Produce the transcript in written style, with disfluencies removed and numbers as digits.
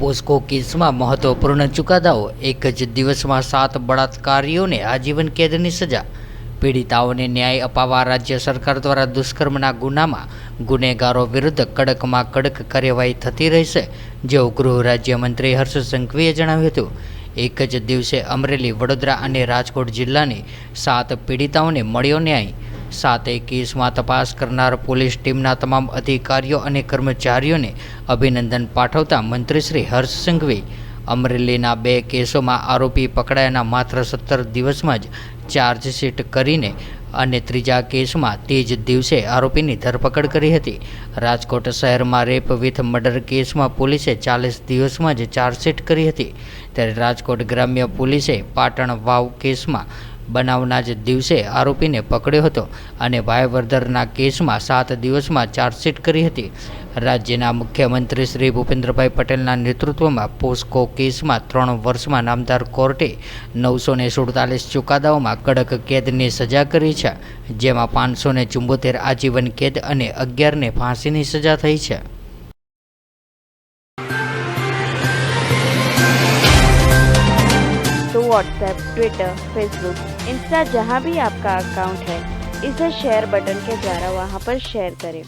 પોસ્કો કેસમાં મહત્વપૂર્ણ ચુકાદાઓ, એક જ દિવસમાં 7 બળાત્કારીઓને આજીવન કેદની સજા, પીડિતાઓને ન્યાય અપાવવા રાજ્ય સરકાર દ્વારા દુષ્કર્મના ગુનામાં ગુનેગારો વિરુદ્ધ કડકમાં કડક કાર્યવાહી થતી રહેશે, જેવું ગૃહ રાજ્યમંત્રી હર્ષ સંઘવીએ જણાવ્યું હતું. એક જ દિવસે અમરેલી, વડોદરા અને રાજકોટ જિલ્લાની 7 પીડિતાઓને મળ્યો ન્યાય. 7 કેસમાં તપાસ કરનાર પોલીસ ટીમના તમામ અધિકારીઓ અને કર્મચારીઓને અભિનંદન પાઠવતા મંત્રી શ્રી હર્ષ સંઘવી અમરેલીના 2 કેસોમાં આરોપી પકડાયાના માત્ર 17 દિવસમાં જ ચાર્જશીટ કરીને અને ત્રીજા કેસમાં તે જ દિવસે આરોપીની ધરપકડ કરી હતી. રાજકોટ શહેરમાં રેપ વિથ મર્ડર કેસમાં પોલીસે 40 દિવસમાં જ ચાર્જશીટ કરી હતી, ત્યારે રાજકોટ ગ્રામ્ય પોલીસે પાટણ વાવ કેસમાં બનાવના જ દિવસે આરોપીને પકડ્યો હતો અને ભાયવર્ધરના કેસમાં 7 દિવસમાં ચાર્જશીટ કરી હતી. રાજ્યના મુખ્યમંત્રી શ્રી ભૂપેન્દ્રભાઈ પટેલના નેતૃત્વમાં પોસ્કો કેસમાં 3 વર્ષમાં નામદાર કોર્ટે 947 ચુકાદાઓમાં કડક કેદની સજા કરી છે, જેમાં 574 આજીવન કેદ અને 11ને ફાંસીની સજા થઈ છે. तो व्हाट्सएप, ट्विटर, फेसबुक, इंस्टा जहाँ भी आपका अकाउंट है, इसे शेयर बटन के द्वारा वहाँ पर शेयर करें.